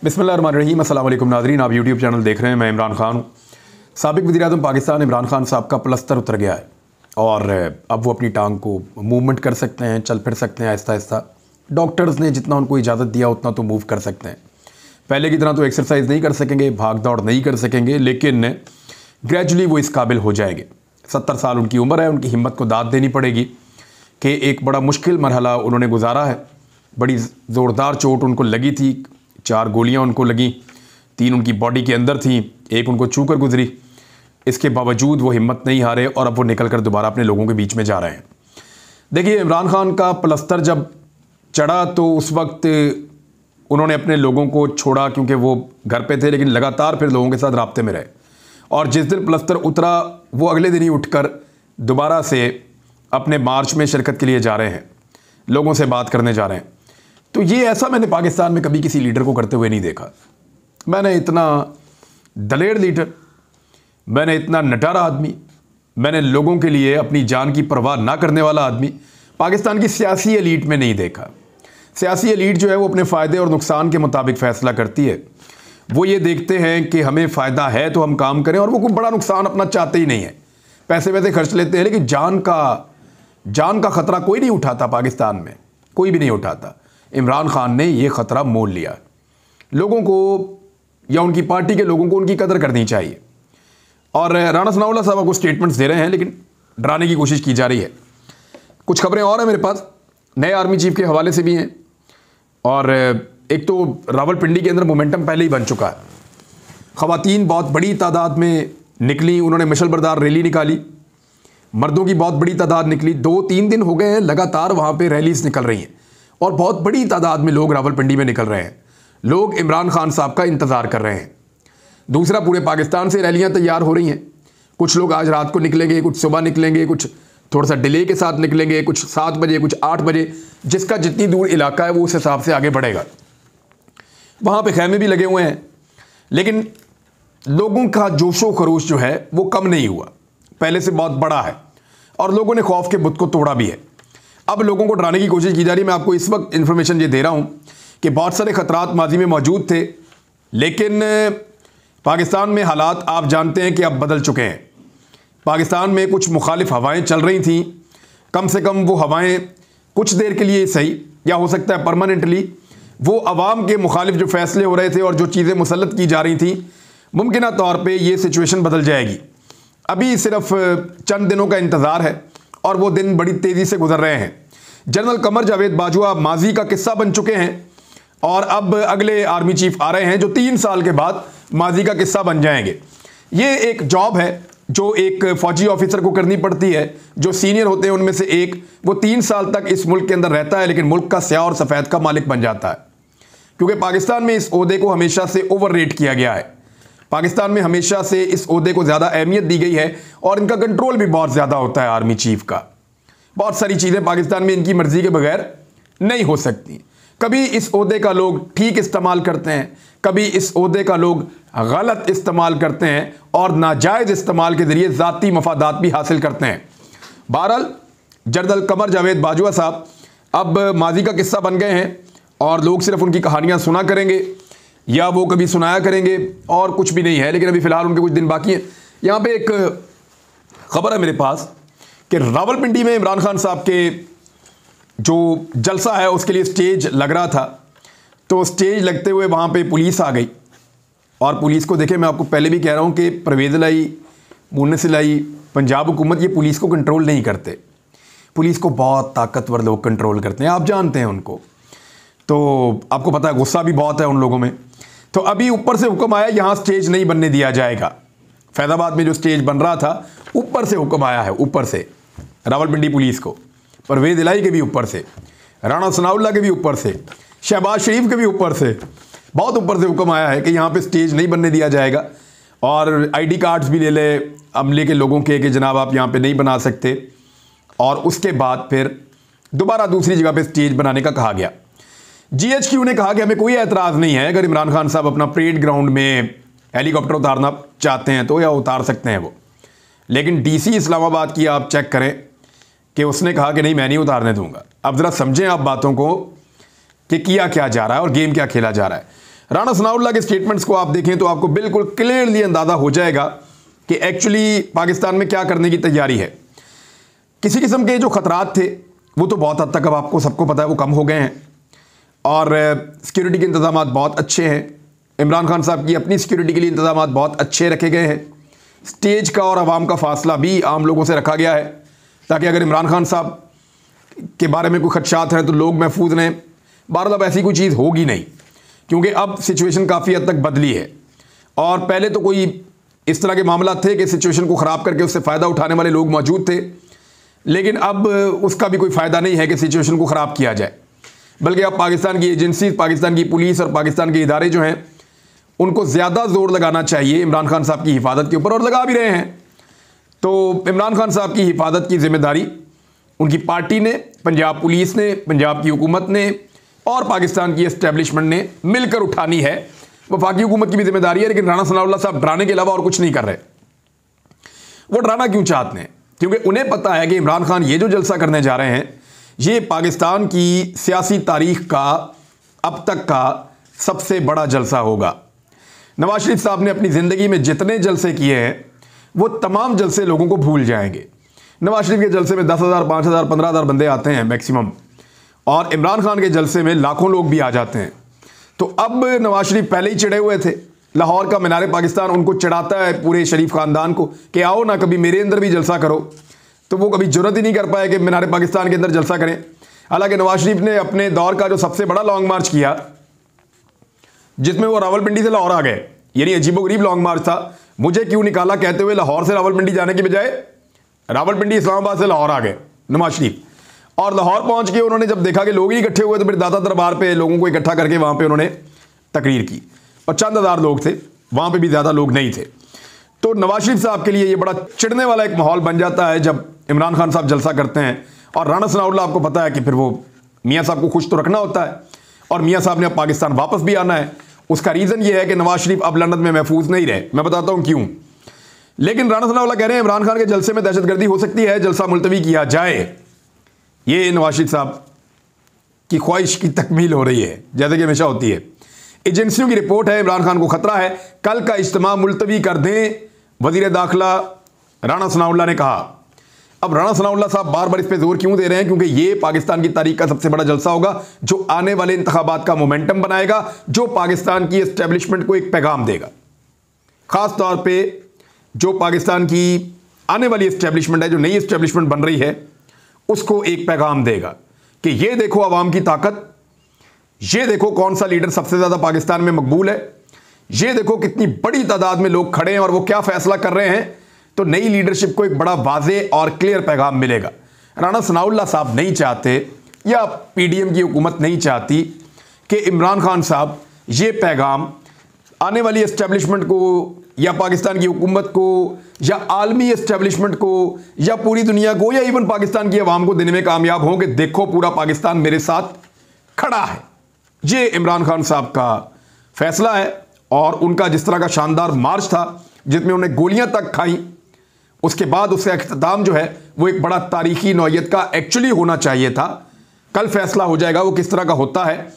बिस्मिल्लाहिर्रहमानिर्रहीम। अस्सलाम वालेकुम नाज़रीन, आप यूट्यूब चैनल देख रहे हैं। मैं इमरान खान हूँ। साबिक़ वज़ीर-ए-आज़म पाकिस्तान इमरान खान साहब का प्लस्तर उतर गया है और अब वो अपनी टांग को मूवमेंट कर सकते हैं, चल फिर सकते हैं आहिस्ता आहिस्ता। डॉक्टर्स ने जितना उनको इजाज़त दिया उतना तो मूव कर सकते हैं। पहले की तरह तो एक्सरसाइज नहीं कर सकेंगे, भाग दौड़ नहीं कर सकेंगे, लेकिन ग्रेजुअली वो इस काबिल हो जाएंगे। 70 साल उनकी उम्र है, उनकी हिम्मत को दाद देनी पड़ेगी कि एक बड़ा मुश्किल मरहला उन्होंने गुजारा है। बड़ी ज़ोरदार चोट उनको लगी थी, 4 गोलियां उनको लगी, 3 उनकी बॉडी के अंदर थी, 1 उनको छू कर गुजरी। इसके बावजूद वो हिम्मत नहीं हारे और अब वो निकल कर दोबारा अपने लोगों के बीच में जा रहे हैं। देखिए, इमरान खान का प्लस्तर जब चढ़ा तो उस वक्त उन्होंने अपने लोगों को छोड़ा क्योंकि वो घर पे थे, लेकिन लगातार फिर लोगों के साथ राब्ते में रहे। और जिस दिन प्लस्तर उतरा वो अगले दिन ही उठकर दोबारा से अपने मार्च में शिरकत के लिए जा रहे हैं, लोगों से बात करने जा रहे हैं। तो ये ऐसा मैंने पाकिस्तान में कभी किसी लीडर को करते हुए नहीं देखा। मैंने इतना दलेर लीडर, मैंने इतना नटारा आदमी, मैंने लोगों के लिए अपनी जान की परवाह ना करने वाला आदमी पाकिस्तान की सियासी एलीट में नहीं देखा। सियासी एलीट जो है वो अपने फ़ायदे और नुकसान के मुताबिक फ़ैसला करती है। वो ये देखते हैं कि हमें फ़ायदा है तो हम काम करें, और वो कोई बड़ा नुकसान अपना चाहते ही नहीं है। पैसे वैसे खर्च लेते हैं, लेकिन जान का ख़तरा कोई नहीं उठाता पाकिस्तान में, कोई भी नहीं उठाता। इमरान खान ने ये ख़तरा मोल लिया। लोगों को या उनकी पार्टी के लोगों को उनकी कदर करनी चाहिए। और राणा सनाउल्लाह साहब को स्टेटमेंट्स दे रहे हैं, लेकिन डराने की कोशिश की जा रही है। कुछ खबरें और हैं मेरे पास, नए आर्मी चीफ के हवाले से भी हैं। और एक तो रावलपिंडी के अंदर मोमेंटम पहले ही बन चुका है। ख़वातीन बहुत बड़ी तादाद में निकली, उन्होंने मशल बरदार रैली निकाली। मर्दों की बहुत बड़ी तादाद निकली। 2-3 दिन हो गए हैं लगातार वहाँ पे रैलीज निकल रही हैं और बहुत बड़ी तादाद में लोग रावलपिंडी में निकल रहे हैं। लोग इमरान खान साहब का इंतज़ार कर रहे हैं। दूसरा, पूरे पाकिस्तान से रैलियाँ तैयार हो रही हैं। कुछ लोग आज रात को निकलेंगे, कुछ सुबह निकलेंगे, कुछ थोड़ा सा डिले के साथ निकलेंगे, कुछ 7 बजे, कुछ 8 बजे। जिसका जितनी दूर इलाका है वो उस हिसाब से आगे बढ़ेगा। वहाँ पे खैमे भी लगे हुए हैं, लेकिन लोगों का जोशो खरोश जो है वो कम नहीं हुआ, पहले से बहुत बड़ा है। और लोगों ने खौफ के बुत को तोड़ा भी है। अब लोगों को डराने की कोशिश की जा रही है। मैं आपको इस वक्त इन्फॉर्मेशन ये दे रहा हूँ कि बहुत सारे ख़तरात माजी में मौजूद थे, लेकिन पाकिस्तान में हालात आप जानते हैं कि अब बदल चुके हैं। पाकिस्तान में कुछ मुखालिफ हवाएं चल रही थीं। कम से कम वो हवाएं कुछ देर के लिए सही, या हो सकता है परमानेंटली, वो अवाम के मुखालिफ जो फैसले हो रहे थे और जो चीज़ें मुसल्लत की जा रही थी, मुमकिन तौर पे ये सिचुएशन बदल जाएगी। अभी सिर्फ चंद दिनों का इंतज़ार है और वो दिन बड़ी तेज़ी से गुजर रहे हैं। जनरल कमर जावेद बाजवा माजी का किस्सा बन चुके हैं और अब अगले आर्मी चीफ आ रहे हैं जो 3 साल के बाद माजी का किस्सा बन जाएंगे। ये एक जॉब है जो एक फ़ौजी ऑफिसर को करनी पड़ती है। जो सीनियर होते हैं उनमें से एक, वो 3 साल तक इस मुल्क के अंदर रहता है, लेकिन मुल्क का स्याह और सफ़ेद का मालिक बन जाता है। क्योंकि पाकिस्तान में इस ओहदे को हमेशा से ओवर रेट किया गया है। पाकिस्तान में हमेशा से इस ओहदे को ज़्यादा अहमियत दी गई है और इनका कंट्रोल भी बहुत ज़्यादा होता है आर्मी चीफ का। बहुत सारी चीज़ें पाकिस्तान में इनकी मर्ज़ी के बगैर नहीं हो सकती। कभी इस ओहदे का लोग ठीक इस्तेमाल करते हैं, कभी इस ओहदे का लोग गलत इस्तेमाल करते हैं और नाजायज़ इस्तेमाल के ज़रिए ज़ाती मफादात भी हासिल करते हैं। बहरहाल जनरल कमर जावेद बाजवा साहब अब माजी का किस्सा बन गए हैं और लोग सिर्फ उनकी कहानियाँ सुना करेंगे या वो कभी सुनाया करेंगे, और कुछ भी नहीं है। लेकिन अभी फ़िलहाल उनके कुछ दिन बाकी हैं। यहाँ पे एक ख़बर है मेरे पास कि रावलपिंडी में इमरान खान साहब के जो जलसा है उसके लिए स्टेज लग रहा था, तो स्टेज लगते हुए वहाँ पे पुलिस आ गई। और पुलिस को देखे, मैं आपको पहले भी कह रहा हूँ कि परवेज़ लाई, मुन्नसिर लाई, पंजाब हुकूमत ये पुलिस को कंट्रोल नहीं करते। पुलिस को बहुत ताकतवर लोग कंट्रोल करते हैं, आप जानते हैं उनको। तो आपको पता है गुस्सा भी बहुत है उन लोगों में। तो अभी ऊपर से हुक्म आया, यहाँ स्टेज नहीं बनने दिया जाएगा। फैज़ाबाद में जो स्टेज बन रहा था, ऊपर से हुक्म आया है, ऊपर से रावलपिंडी पुलिस को, परवेज़ इलाही के भी ऊपर से, राणा सनाउल्लाह के भी ऊपर से, शहबाज शरीफ के भी ऊपर से, बहुत ऊपर से हुक्म आया है कि यहाँ पे स्टेज नहीं बनने दिया जाएगा। और आईडी कार्ड्स भी ले ले अमले के लोगों के कि जनाब आप यहाँ पे नहीं बना सकते। और उसके बाद फिर दोबारा दूसरी जगह पे स्टेज बनाने का कहा गया। GHQ ने कहा कि हमें कोई एतराज़ नहीं है, अगर इमरान खान साहब अपना परेड ग्राउंड में हेलीकॉप्टर उतारना चाहते हैं तो या उतार सकते हैं वो। लेकिन DC इस्लामाबाद की आप चेक करें कि उसने कहा कि नहीं, मैं नहीं उतारने दूंगा। अब ज़रा समझें आप बातों को कि किया क्या जा रहा है और गेम क्या खेला जा रहा है। राणा सनाउल्लाह के स्टेटमेंट्स को आप देखें तो आपको बिल्कुल क्लियरली अंदाजा हो जाएगा कि एक्चुअली पाकिस्तान में क्या करने की तैयारी है। किसी किस्म के जो खतरात थे वो तो बहुत हद तक अब आपको सबको पता है वो कम हो गए हैं और सिक्योरिटी के इंतजाम बहुत अच्छे हैं। इमरान खान साहब की अपनी सिक्योरिटी के लिए इंतजाम बहुत अच्छे रखे गए हैं। स्टेज का और आवाम का फासला भी आम लोगों से रखा गया है ताकि अगर इमरान खान साहब के बारे में कोई खदशात हैं तो लोग महफूज रहें। बहरहाल अब ऐसी कोई चीज़ होगी नहीं क्योंकि अब सिचुएशन काफ़ी हद तक बदली है और पहले तो कोई इस तरह के मामला थे कि सिचुएशन को ख़राब करके उससे फ़ायदा उठाने वाले लोग मौजूद थे, लेकिन अब उसका भी कोई फ़ायदा नहीं है कि सिचुएशन को ख़राब किया जाए, बल्कि अब पाकिस्तान की एजेंसी, पाकिस्तान की पुलिस और पाकिस्तान के इदारे जो हैं उनको ज़्यादा जोर लगाना चाहिए इमरान खान साहब की हिफाजत के ऊपर, और लगा भी रहे हैं। तो इमरान खान साहब की हिफाजत की जिम्मेदारी उनकी पार्टी ने, पंजाब पुलिस ने, पंजाब की हुकूमत ने और पाकिस्तान की एस्टेब्लिशमेंट ने मिलकर उठानी है। वफाकी हुकूमत की भी जिम्मेदारी है, लेकिन राणा सनाउल्लाह साहब डराने के अलावा और कुछ नहीं कर रहे। वो डराना क्यों चाहते हैं? क्योंकि उन्हें पता है कि इमरान खान ये जो जलसा करने जा रहे हैं ये पाकिस्तान की सियासी तारीख का अब तक का सबसे बड़ा जलसा होगा। नवाज शरीफ साहब ने अपनी ज़िंदगी में जितने जलसे किए हैं वो तमाम जलसे लोगों को भूल जाएंगे। नवाज शरीफ के जलसे में 10,000, 5,000, 15,000 बंदे आते हैं मैक्सिमम, और इमरान खान के जलसे में लाखों लोग भी आ जाते हैं। तो अब नवाज शरीफ पहले ही चिढ़े हुए थे। लाहौर का मीनार पाकिस्तान उनको चिढ़ाता है पूरे शरीफ ख़ानदान को कि आओ ना कभी मेरे अंदर भी जलसा करो, तो वो कभी जरूरत ही नहीं कर पाए कि मीनार पाकिस्तान के अंदर जलसा करें। हालांकि नवाज शरीफ ने अपने दौर का जो सबसे बड़ा लॉन्ग मार्च किया जिसमें वो रावलपिंडी से लाहौर आ गए, यानी अजीबोगरीब लॉन्ग मार्च था, मुझे क्यों निकाला कहते हुए लाहौर से रावलपिंडी जाने के बजाय रावलपिंडी इस्लामाबाद से लाहौर आ गए नवाज शरीफ। और लाहौर पहुंच के उन्होंने जब देखा कि लोग ही इकट्ठे हुए तो फिर दाता दरबार पे लोगों को इकट्ठा करके वहां पे उन्होंने तकरीर की, और चंद हज़ार लोग थे, वहां पे भी ज़्यादा लोग नहीं थे। तो नवाज शरीफ साहब के लिए ये बड़ा चिढ़ने वाला एक माहौल बन जाता है जब इमरान खान साहब जलसा करते हैं। और राणा सनाउल्लाह आपको पता है कि फिर वो मियाँ साहब को खुश तो रखना होता है, और मियाँ साहब ने अब पाकिस्तान वापस भी आना है। उसका रीज़न ये है कि नवाज शरीफ अब लंदन में महफूज नहीं रहे। मैं बताता हूँ क्यों। लेकिन राणा सनाउल्लाह कह रहे हैं इमरान खान के जलसे में दहशतगर्दी हो सकती है, जलसा मुलतवी किया जाए। ये नवाज शरीफ साहब की ख्वाहिश की तकमील हो रही है जैसे कि हमेशा होती है। एजेंसियों की रिपोर्ट है इमरान खान को खतरा है, कल का इज्तिमा मुलतवी कर दें, वजीर दाखिला राणा सनाउल्लाह ने कहा। अब राणा सनाउल्लाह साहब बार बार इस पर जोर क्यों दे रहे हैं? क्योंकि ये पाकिस्तान की तारीख का सबसे बड़ा जलसा होगा जो आने वाले इंतखाबात का मोमेंटम बनाएगा, जो पाकिस्तान की एस्टेब्लिशमेंट को एक पैगाम देगा। खास तौर पर जो पाकिस्तान की आने वाली एस्टेब्लिशमेंट है, जो नई एस्टेब्लिशमेंट बन रही है, उसको एक पैगाम देगा कि ये देखो आवाम की ताकत, ये देखो कौन सा लीडर सबसे ज़्यादा पाकिस्तान में मकबूल है, ये देखो कितनी बड़ी तादाद में लोग खड़े हैं और वो क्या फैसला कर रहे हैं। तो नई लीडरशिप को एक बड़ा वाज़ेह और क्लियर पैगाम मिलेगा। राणा सनाउल्लाह साहब नहीं चाहते या पीडीएम की हुकूमत नहीं चाहती कि इमरान खान साहब ये पैगाम आने वाली एस्टेब्लिशमेंट को या पाकिस्तान की हुकूमत को या आलमी एस्टेब्लिशमेंट को या पूरी दुनिया को या इवन पाकिस्तान की आवाम को देने में कामयाब हों कि देखो पूरा पाकिस्तान मेरे साथ खड़ा है। ये इमरान खान साहब का फैसला है। और उनका जिस तरह का शानदार मार्च था जिसमें उन्हें गोलियां तक खाई, उसके बाद उसका इख्तिताम जो है वो एक बड़ा तारीखी नौयत का एक्चुअली होना चाहिए था। कल फैसला हो जाएगा वो किस तरह का होता है,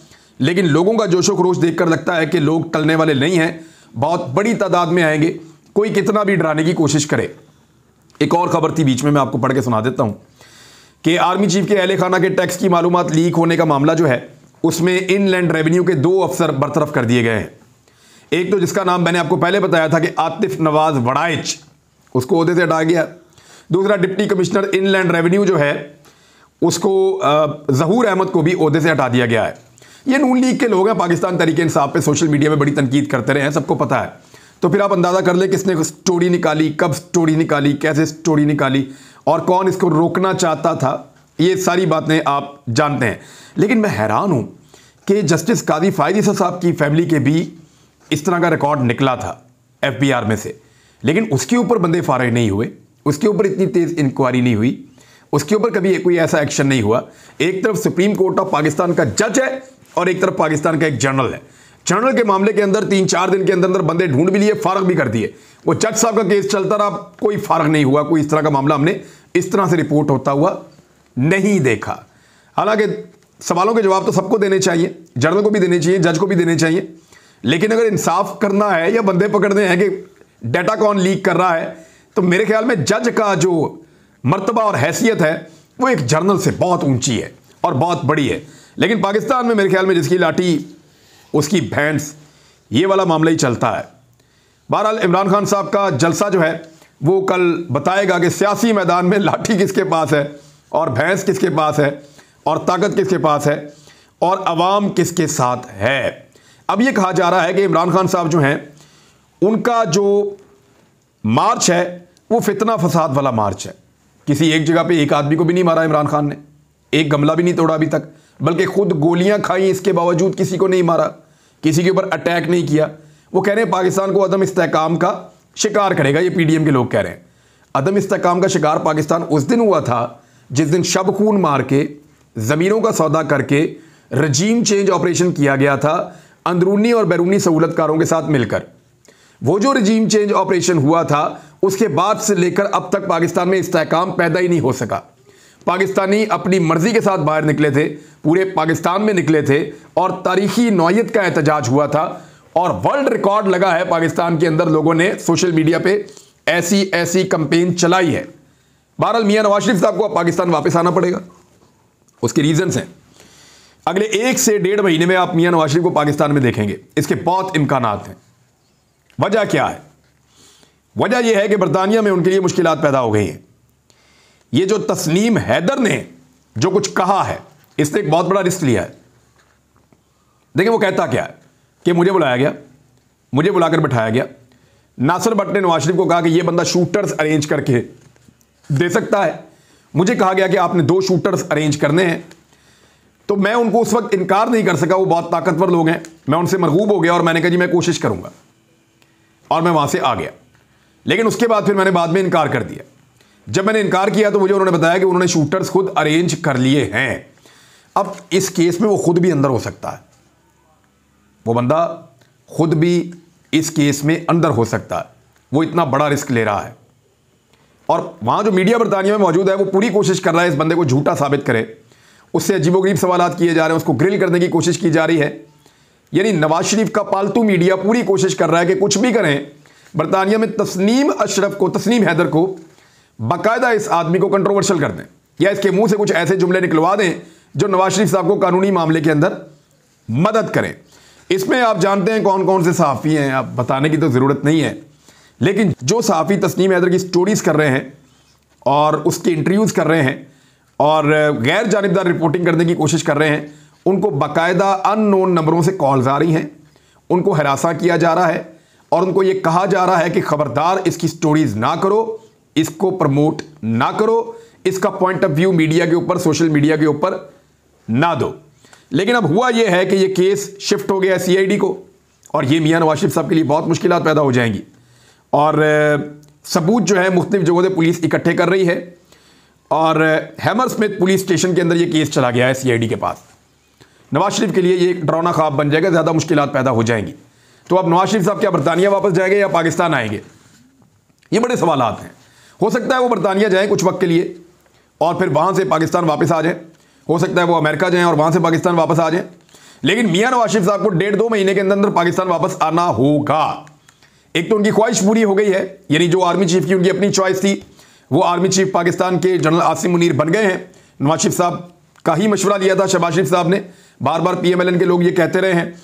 लेकिन लोगों का जोशो खरोश देखकर लगता है कि लोग टलने वाले नहीं हैं, बहुत बड़ी तादाद में आएंगे, कोई कितना भी डराने की कोशिश करे। एक और खबर थी बीच में, मैं आपको पढ़ के सुना देता हूं कि आर्मी चीफ के अहले खाना के टैक्स की मालूमात लीक होने का मामला जो है उसमें इनलैंड रेवेन्यू के 2 अफसर बरतरफ कर दिए गए हैं। एक तो जिसका नाम मैंने आपको पहले बताया था कि आतिफ नवाज वड़ाइच, उसको ओहदे से हटाया गया। दूसरा डिप्टी कमिश्नर इनलैंड रेवेन्यू जो है उसको जहूर अहमद को भी ओहदे से हटा दिया गया है। ये नून लीग के लोग हैं, पाकिस्तान तहरीक इंसाफ पे सोशल मीडिया में बड़ी तनकीद करते रहे हैं, सबको पता है। तो फिर आप अंदाज़ा कर ले किसने स्टोरी निकाली, कब स्टोरी निकाली, कैसे स्टोरी निकाली और कौन इसको रोकना चाहता था, ये सारी बातें आप जानते हैं। लेकिन मैं हैरान हूँ कि जस्टिस काजी फ़ाइज़ ईसा साहब की फैमिली के भी इस तरह का रिकॉर्ड निकला था FBI में से, लेकिन उसके ऊपर बंदे फारिग नहीं हुए, उसके ऊपर इतनी तेज़ इंक्वायरी नहीं हुई, उसके ऊपर कभी कोई ऐसा एक्शन नहीं हुआ। एक तरफ सुप्रीम कोर्ट ऑफ पाकिस्तान का जज है और एक तरफ पाकिस्तान का एक जनरल है। जनरल के मामले के अंदर 3-4 दिन के अंदर अंदर बंदे ढूंढ भी लिए, फारग भी कर दिए। वो जज साहब का केस चलता रहा, कोई फारग नहीं हुआ, कोई इस तरह का मामला हमने इस तरह से रिपोर्ट होता हुआ नहीं देखा। हालांकि सवालों के जवाब तो सबको देने चाहिए, जनरल को भी देने चाहिए, जज को भी देने चाहिए, लेकिन अगर इंसाफ करना है या बंदे पकड़ने हैं कि डाटा कौन लीक कर रहा है, तो मेरे ख्याल में जज का जो मर्तबा और हैसियत है वो एक जर्नल से बहुत ऊंची है और बहुत बड़ी है। लेकिन पाकिस्तान में मेरे ख्याल में जिसकी लाठी उसकी भैंस, ये वाला मामला ही चलता है। बहरहाल इमरान खान साहब का जलसा जो है वो कल बताएगा कि सियासी मैदान में लाठी किसके पास है और भैंस किसके पास है और ताकत किसके पास है और अवाम किसके साथ है। अब ये कहा जा रहा है कि इमरान खान साहब जो हैं उनका जो मार्च है वो फितना फसाद वाला मार्च है। किसी एक जगह पे एक आदमी को भी नहीं मारा इमरान खान ने, एक गमला भी नहीं तोड़ा अभी तक, बल्कि खुद गोलियां खाई, इसके बावजूद किसी को नहीं मारा, किसी के ऊपर अटैक नहीं किया। वो कह रहे हैं पाकिस्तान को अदम इस्तेहकाम का शिकार करेगा, ये पीडीएम के लोग कह रहे हैं। अदम इस्तेहकाम का शिकार पाकिस्तान उस दिन हुआ था जिस दिन शब खून मार के, ज़मीनों का सौदा करके रजीम चेंज ऑपरेशन किया गया था अंदरूनी और बैरूनी सहूलतकारों के साथ मिलकर। वो जो रजीम चेंज ऑपरेशन हुआ था उसके बाद से लेकर अब तक पाकिस्तान में इस्तेहकाम पैदा ही नहीं हो सका। पाकिस्तानी अपनी मर्जी के साथ बाहर निकले थे, पूरे पाकिस्तान में निकले थे और तारीखी नौयत का एहतजाज हुआ था और वर्ल्ड रिकॉर्ड लगा है पाकिस्तान के अंदर। लोगों ने सोशल मीडिया पे ऐसी ऐसी कैंपेन चलाई है। बहरहाल मियां नवाज शरीफ साहब को अब पाकिस्तान वापस आना पड़ेगा। उसके रीजंस हैं, अगले 1 से 1.5 महीने में आप मियां नवाज शरीफ को पाकिस्तान में देखेंगे। इसके बहुत इम्कानात हैं। वजह क्या है? वजह यह है कि बरतानिया में उनके लिए मुश्किलात पैदा हो गई हैं। ये जो तस्नीम हैदर ने जो कुछ कहा है, इसने एक बहुत बड़ा रिस्क लिया है। देखिए वो कहता क्या है कि मुझे बुलाया गया, मुझे बुलाकर बैठाया गया। नासिर भट्ट ने नवाज शरीफ को कहा कि यह बंदा शूटर्स अरेंज करके दे सकता है। मुझे कहा गया कि आपने 2 शूटर्स अरेंज करने हैं। तो मैं उनको उस वक्त इनकार नहीं कर सका, वो बहुत ताकतवर लोग हैं। मैं उनसे मरगूब हो गया और मैंने कहा जी मैं कोशिश करूंगा, और मैं वहां से आ गया। लेकिन उसके बाद फिर मैंने बाद में इनकार कर दिया। जब मैंने इनकार किया तो मुझे उन्होंने बताया कि उन्होंने शूटर्स खुद अरेंज कर लिए हैं। अब इस केस में वो खुद भी अंदर हो सकता है, वो बंदा खुद भी इस केस में अंदर हो सकता है। वो इतना बड़ा रिस्क ले रहा है और वहां जो मीडिया बरतानिया में मौजूद है वो पूरी कोशिश कर रहा है इस बंदे को झूठा साबित करे। उससे अजीबोगरीब सवालात किए जा रहे हैं, उसको ग्रिल करने की कोशिश की जा रही है। यानी नवाज शरीफ का पालतू मीडिया पूरी कोशिश कर रहा है कि कुछ भी करें, बरतानिया में तस्नीम हैदर को बाकायदा इस आदमी को कंट्रोवर्शियल कर दें या इसके मुंह से कुछ ऐसे जुमले निकलवा दें जो नवाज शरीफ साहब को कानूनी मामले के अंदर मदद करें। इसमें आप जानते हैं कौन कौन से सहाफ़ी हैं, आप बताने की तो ज़रूरत नहीं है। लेकिन जो सहाफ़ी तस्नीम हैदर की स्टोरीज़ कर रहे हैं और उसके इंटरव्यूज़ कर रहे हैं और गैर जानिबदार रिपोर्टिंग करने की कोशिश कर रहे हैं, उनको बाकायदा अननोन नंबरों से कॉल्स आ रही हैं, उनको हरासा किया जा रहा है और उनको ये कहा जा रहा है कि खबरदार इसकी स्टोरीज़ ना करो, इसको प्रमोट ना करो, इसका पॉइंट ऑफ व्यू मीडिया के ऊपर, सोशल मीडिया के ऊपर ना दो। लेकिन अब हुआ यह है कि यह केस शिफ्ट हो गया सीआईडी को और ये मियां नवाज शरीफ साहब के लिए बहुत मुश्किलात पैदा हो जाएंगी। और सबूत जो है मुख्तलिफ जगहों से पुलिस इकट्ठे कर रही है और हैमरस्मिथ पुलिस स्टेशन के अंदर यह केस चला गया है सीआईडी के पास। नवाज शरीफ के लिए ये एक डरावना ख्वाब बन जाएगा, ज़्यादा मुश्किलात पैदा हो जाएंगी। तो अब नवाज शरीफ साहब क्या बरतानिया वापस जाएंगे या पाकिस्तान आएंगे, ये बड़े सवालात हैं। हो सकता है वो बरतानिया जाएं कुछ वक्त के लिए और फिर वहाँ से पाकिस्तान वापस आ जाएं। हो सकता है वो अमेरिका जाएं और वहाँ से पाकिस्तान वापस आ जाएं। लेकिन मियां नवाज शरीफ साहब को 1.5-2 महीने के अंदर पाकिस्तान वापस आना होगा। एक तो उनकी ख्वाहिश पूरी हो गई है, यानी जो आर्मी चीफ की उनकी अपनी चॉइस थी, वो आर्मी चीफ पाकिस्तान के जनरल आसिम मुनीर बन गए हैं। नवाज शरीफ साहब का ही मशवरा लिया था शहबाज शरीफ साहब ने, बार बार PMLN के लोग ये कहते रहे हैं।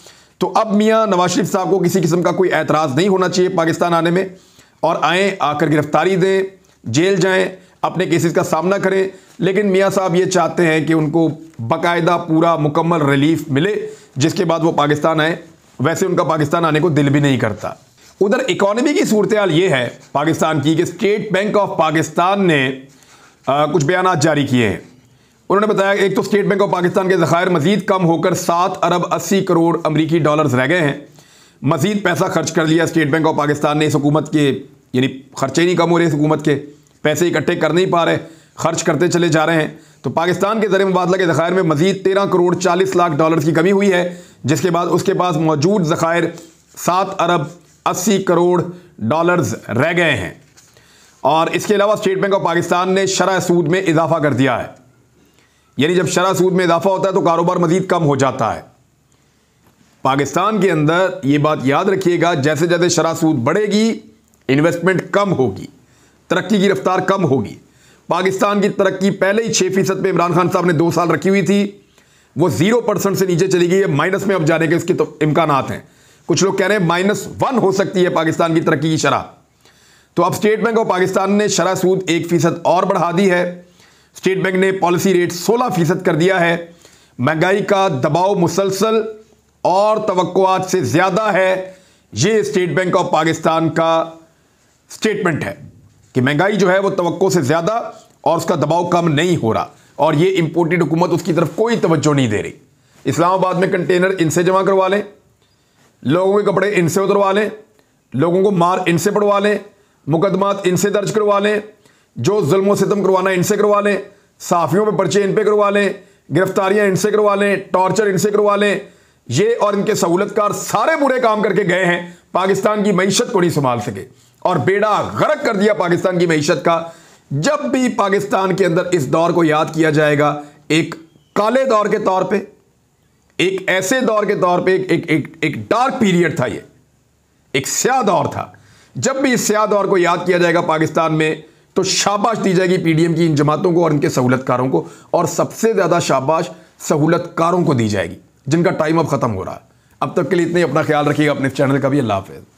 तो अब मियां नवाज शरीफ साहब को किसी किस्म का कोई एतराज़ नहीं होना चाहिए पाकिस्तान आने में, और आएँ, आकर गिरफ्तारी दें, जेल जाएं, अपने केसेस का सामना करें। लेकिन मियां साहब ये चाहते हैं कि उनको बाकायदा पूरा मुकम्मल रिलीफ मिले, जिसके बाद वो पाकिस्तान आए। वैसे उनका पाकिस्तान आने को दिल भी नहीं करता। उधर इकॉनमी की सूरत हाल ये है पाकिस्तान की कि स्टेट बैंक ऑफ पाकिस्तान ने कुछ बयान जारी किए हैं। उन्होंने बताया एक तो स्टेट बैंक ऑफ पाकिस्तान के ज़खायर मजीद कम होकर 7 अरब 80 करोड़ अमरीकी डॉलर्स रह गए हैं। मजीद पैसा खर्च कर लिया स्टेट बैंक ऑफ पाकिस्तान ने इस हुकूमत के, यानी खर्चे नहीं कम हो रहे, इस हुकूमत के पैसे इकट्ठे कर नहीं पा रहे, खर्च करते चले जा रहे हैं। तो पाकिस्तान के ज़र मुबादला के ज़खायर में मजीद 13 करोड़ 40 लाख डॉलर की कमी हुई है, जिसके बाद उसके पास मौजूद ज़खायर 7 अरब 80 करोड़ डॉलर्स रह गए हैं। और इसके अलावा स्टेट बैंक ऑफ पाकिस्तान ने शरह सूद में इजाफा कर दिया है। यानी जब शरह सूद में इजाफा होता है तो कारोबार मजीद कम हो जाता है। पाकिस्तान के अंदर ये बात याद रखिएगा, जैसे जैसे शरह सूद बढ़ेगी इन्वेस्टमेंट कम होगी, तरक्की की रफ्तार कम होगी। पाकिस्तान की तरक्की पहले ही 6% पे इमरान खान साहब ने 2 साल रखी हुई थी, वो 0% से नीचे चली गई है, माइनस में अब जाने के इसके तो इम्कानात हैं। कुछ लोग कह रहे हैं -1 हो सकती है पाकिस्तान की तरक्की की शरह। तो अब स्टेट बैंक ऑफ पाकिस्तान ने शरह सूद 1% और बढ़ा दी है। स्टेट बैंक ने पॉलिसी रेट 16% कर दिया है। महंगाई का दबाव मुसलसल और तवक्कुआत से ज्यादा है। यह स्टेट बैंक ऑफ पाकिस्तान का स्टेटमेंट है कि महंगाई जो है वो तवक्को से ज्यादा और उसका दबाव कम नहीं हो रहा, और ये इंपोर्टेड हुकूमत उसकी तरफ कोई तवज्जो नहीं दे रही। इस्लामाबाद में कंटेनर इनसे जमा करवा लें, लोगों के कपड़े इनसे उतरवा लें, लोगों को मार इनसे पड़वा लें, मुकदमात इनसे दर्ज करवा लें, जो जुल्म और सितम करवाना इनसे करवा लें, सहाफ़ियों पे पर्चे इन पे करवा लें, गिरफ्तारियां इनसे करवा लें, टॉर्चर इनसे करवा लें। ये और इनके सहूलतकार सारे बुरे काम करके गए हैं, पाकिस्तान की मईशत को नहीं संभाल सके और बेड़ा गर्क कर दिया पाकिस्तान की मईशत का। जब भी पाकिस्तान के अंदर इस दौर को याद किया जाएगा, एक काले दौर के तौर पे, एक ऐसे दौर के तौर पे, एक डार्क पीरियड था, ये एक स्याह दौर था। जब भी इस स्याह दौर को याद किया जाएगा पाकिस्तान में, तो शाबाश दी जाएगी पीडीएम की इन जमातों को और इनके सहूलतकारों को, और सबसे ज्यादा शाबाश सहूलतकारों को दी जाएगी जिनका टाइम अब खत्म हो रहा है। अब तक के लिए इतने, अपना ख्याल रखिएगा, अपने चैनल का भी। अल्लाह हाफिज़।